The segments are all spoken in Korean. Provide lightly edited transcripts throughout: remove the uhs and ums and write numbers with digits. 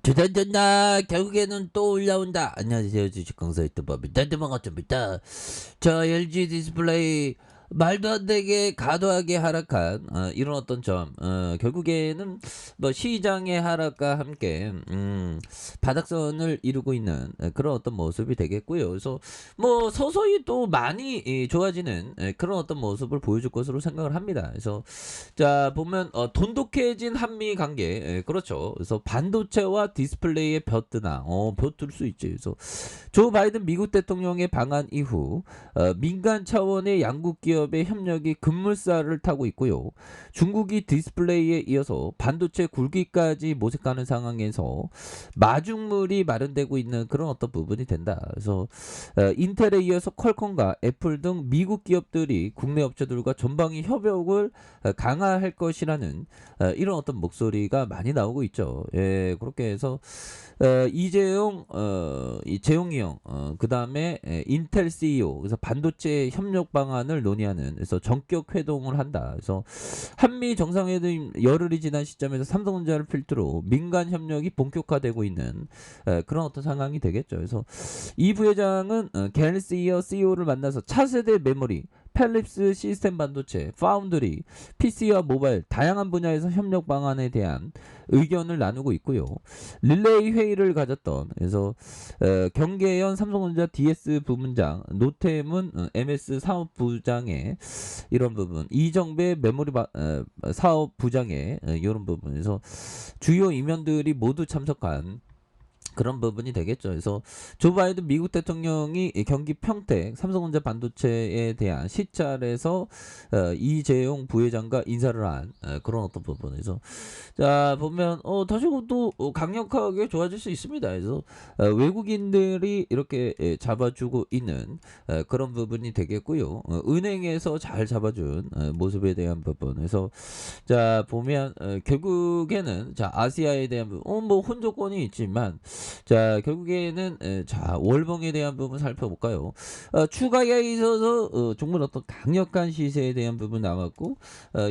두단단다 결국에는 또 올라온다. 안녕하세요, 주식강사 유튜버입니다. 반갑습니다. 자, LG 디스플레이 말도 안 되게 과도하게 하락한 이런 어떤 점, 결국에는 뭐 시장의 하락과 함께 바닥선을 이루고 있는 그런 어떤 모습이 되겠고요. 그래서 뭐 서서히 또 많이 좋아지는 그런 어떤 모습을 보여줄 것으로 생각을 합니다. 그래서 자 보면 돈독해진 한미 관계, 그렇죠. 그래서 반도체와 디스플레이의 벼뜨나 벼뜰 수 있지. 그래서 조 바이든 미국 대통령의 방한 이후 민간 차원의 양국 기업의 협력이 급물살을 타고 있고요. 중국이 디스플레이에 이어서 반도체 굴기까지 모색하는 상황에서 마중물이 마련되고 있는 그런 어떤 부분이 된다. 그래서 인텔에 이어서 퀄컴과 애플 등 미국 기업들이 국내 업체들과 전방위 협력을 강화할 것이라는 이런 어떤 목소리가 많이 나오고 있죠. 예, 그렇게 해서 재용이 형, 그 다음에 인텔 CEO, 그래서 반도체 협력 방안을 논의하는, 그래서 전격 회동을 한다. 그래서 한미 정상회담 열흘이 지난 시점에서 삼성전자를 필두로 민간 협력이 본격화되고 있는 그런 어떤 상황이 되겠죠. 그래서 이 부회장은 갤시어 CEO를 만나서 차세대 메모리, 펠립스 시스템 반도체, 파운드리, PC와 모바일 다양한 분야에서 협력 방안에 대한 의견을 나누고 있고요. 릴레이 회의를 가졌던, 그래서 경계현 삼성전자 DS 부문장, 노태문 MS 사업부장의 이런 부분, 이정배 메모리 사업부장의 이런 부분에서 주요 임원들이 모두 참석한 그런 부분이 되겠죠. 그래서 조 바이든 미국 대통령이 경기 평택 삼성전자 반도체에 대한 시찰에서 이재용 부회장과 인사를 한 그런 어떤 부분에서 자 보면 다시 또 강력하게 좋아질 수 있습니다. 그래서 외국인들이 이렇게 잡아주고 있는 그런 부분이 되겠고요. 은행에서 잘 잡아준 모습에 대한 부분에서 자 보면 결국에는 자 아시아에 대한 부분, 뭐 혼조권이 있지만 자 결국에는 자 월봉에 대한 부분 살펴볼까요? 추가에 있어서 정말 어떤 강력한 시세에 대한 부분 나왔고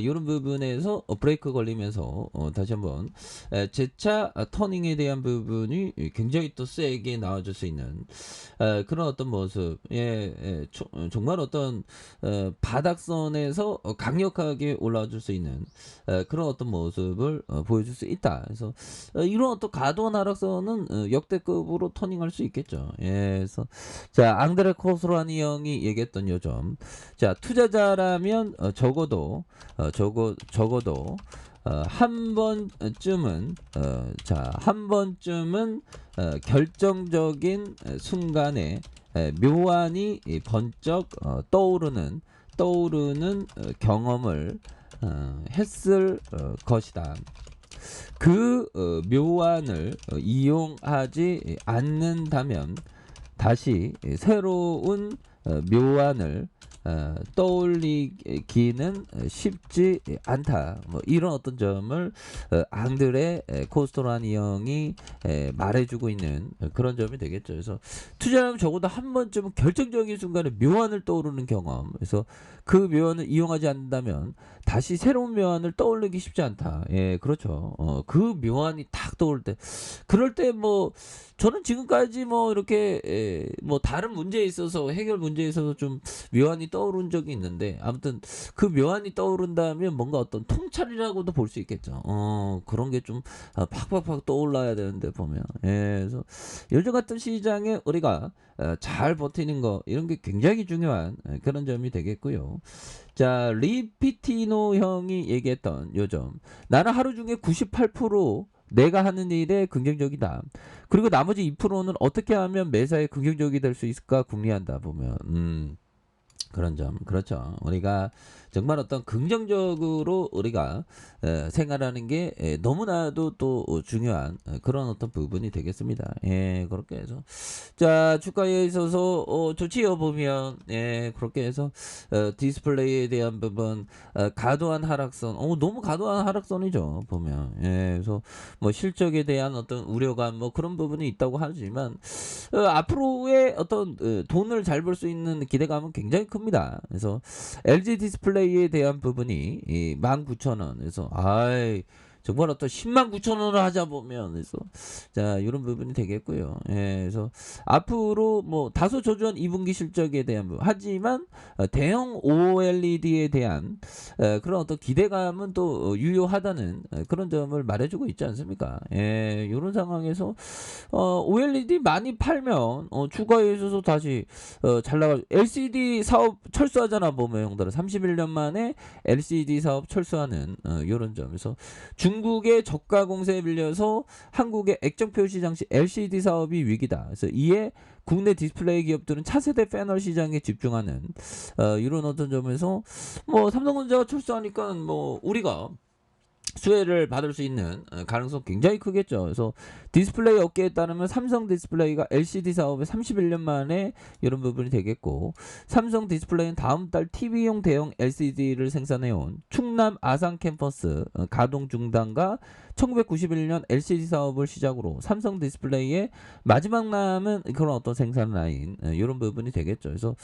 이런 부분에서 브레이크 걸리면서 다시 한번 재차 터닝에 대한 부분이 굉장히 또 세게 나와줄 수 있는 그런 어떤 모습, 정말 어떤 바닥선에서 강력하게 올라와줄 수 있는 그런 어떤 모습을 보여줄 수 있다. 그래서 이런 어떤 과도한 하락선은 역대급으로 터닝할 수 있겠죠. 예, 그래서 자 앙드레 코스라니 형이 얘기했던 요점, 자 투자자라면 적어도 한 번쯤은 결정적인 순간에 묘안이 번쩍 떠오르는 경험을 했을 것이다. 그 묘안을 이용하지 않는다면 다시 새로운 묘안을 떠올리기는 쉽지 않다. 뭐 이런 어떤 점을 앙드레 코스토라니 형이 말해주고 있는 그런 점이 되겠죠. 그래서 투자하면 적어도 한 번쯤은 결정적인 순간에 묘안을 떠오르는 경험. 그래서 그 묘안을 이용하지 않는다면 다시 새로운 묘안을 떠올리기 쉽지 않다. 예, 그렇죠. 그 묘안이 탁 떠올 때, 그럴 때 뭐 저는 지금까지 뭐 이렇게 뭐 다른 문제에 있어서 해결 문제에 있어서 좀 묘안이 떠오른 적이 있는데, 아무튼 그 묘안이 떠오른다면 뭔가 어떤 통찰이라고도 볼 수 있겠죠. 그런 게 좀 팍팍팍 떠올라야 되는데 보면, 그래서 요즘 같은 시장에 우리가 잘 버티는 거, 이런 게 굉장히 중요한 그런 점이 되겠고요. 자 리피티노 형이 얘기했던 요점, 나는 하루 중에 98% 내가 하는 일에 긍정적이다. 그리고 나머지 2%는 어떻게 하면 매사에 긍정적이 될 수 있을까 궁리한다. 보면 그런 점, 그렇죠. 우리가 정말 어떤 긍정적으로 우리가 생활하는 게 너무나도 또 중요한 그런 어떤 부분이 되겠습니다. 예, 그렇게 해서 자 주가에 있어서 좋지요. 보면 그렇게 해서 디스플레이에 대한 부분, 과도한 하락선, 너무 과도한 하락선이죠. 보면 그래서 뭐 실적에 대한 어떤 우려감 뭐 그런 부분이 있다고 하지만 앞으로의 어떤 돈을 잘 벌 수 있는 기대감은 굉장히 큽니다. 그래서 LG 디스플레이에 대한 부분이 19,000원. 그래서 정말 어떤 109,000원을 하자 보면 그래서 자 이런 부분이 되겠고요. 예, 그래서 앞으로 뭐 다소 저조한 2분기 실적에 대한 부분 하지만 대형 OLED에 대한 그런 어떤 기대감은 또 유효하다는 그런 점을 말해주고 있지 않습니까? 예, 이런 상황에서 OLED 많이 팔면 추가에 있어서 다시 잘 나가. LCD 사업 철수하잖아 보면 형들은 31년 만에 LCD 사업 철수하는 이런 점에서 중국의 저가 공세에 빌려서 한국의 액정 표시 장치 LCD 사업이 위기다. 그래서 이에 국내 디스플레이 기업들은 차세대 패널 시장에 집중하는 이런 어떤 점에서 뭐 삼성전자가 철수하니까 뭐 우리가 수혜를 받을 수 있는 가능성 굉장히 크겠죠. 그래서 디스플레이 업계에 따르면 삼성 디스플레이가 LCD 사업에 31년 만에 이런 부분이 되겠고, 삼성 디스플레이는 다음 달 TV용 대형 LCD를 생산해온 충남 아산 캠퍼스 가동 중단과 1991년 LCD 사업을 시작으로 삼성 디스플레이의 마지막 남은 그런 어떤 생산 라인 이런 부분이 되겠죠. 그래서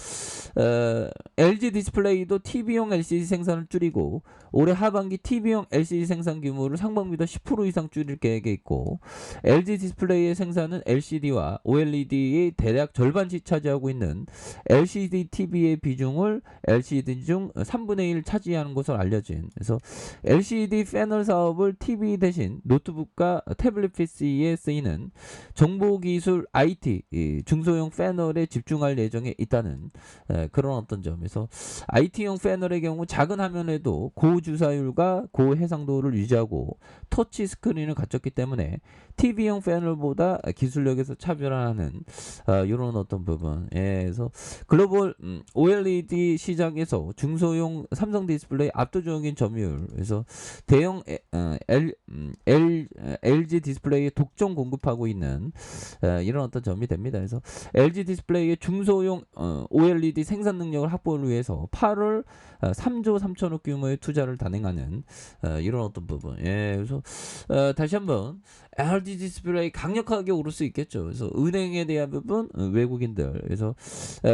LG 디스플레이도 TV용 LCD 생산을 줄이고 올해 하반기 TV용 LCD 생산 규모를 상반기보다 10% 이상 줄일 계획에 있고, LG 디스플레이의 생산은 LCD와 OLED의 대략 절반씩 차지하고 있는 LCD TV의 비중을 LCD 중 3분의 1 차지하는 것으로 알려진, 그래서 LCD 패널 사업을 TV 대신 노트북과 태블릿 PC에 쓰이는 정보기술 IT 중소형 패널에 집중할 예정에 있다는 그런 어떤 점에서 IT용 패널의 경우 작은 화면에도 고주사율과 고해상도를 유지하고 터치 스크린을 갖췄기 때문에 TV용 패널보다 기술력에서 차별화하는 이런 어떤 부분. 그래서 글로벌 OLED 시장에서 중소형 삼성 디스플레이 압도적인 점유율. 그래서 대형 LG 디스플레이에 독점 공급하고 있는 이런 어떤 점이 됩니다. 그래서 LG 디스플레이의 중소형 OLED 생산 능력을 확보를 위해서 8월 3조 3천억 규모의 투자를 단행하는 이런 어떤 부분. 그래서 다시 한번 LG 디스플레이 강력하게 오를 수 있겠죠. 그래서 은행에 대한 부분 외국인들, 그래서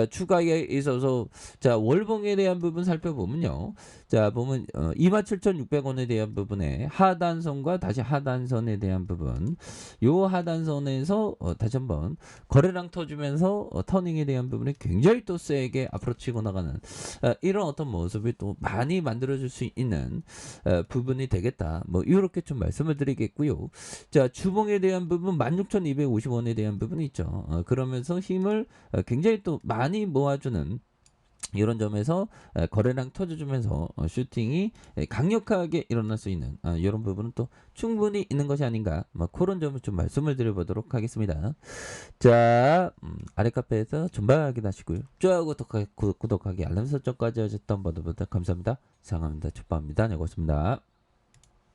추가에 있어서 자 월봉에 대한 부분 살펴보면요. 자 보면 27,600원에 대한 부분에 하단선과 다시 하단선에 대한 부분, 요 하단선에서 다시 한번 거래량 터주면서 터닝에 대한 부분이 굉장히 또 세게 앞으로 치고 나가는 이런 어떤 모습이 또 많이 만들어질 수 있는 부분이 되겠다. 뭐 이렇게 좀 말씀을 드리겠고요. 자 주봉에 대한 부분 16,250원에 대한 부분이 있죠. 그러면서 힘을 굉장히 또 많이 모아주는 이런 점에서 거래량 터져주면서 슈팅이 강력하게 일어날 수 있는 이런 부분은 또 충분히 있는 것이 아닌가, 뭐 그런 점을 좀 말씀을 드려보도록 하겠습니다. 자 아래 카페에서 존박 확인하시고요. 좋아요, 구독하기 알람 설정까지 하셨던 분들부터 감사합니다. 사랑합니다. 축복합니다. 네, 고맙습니다.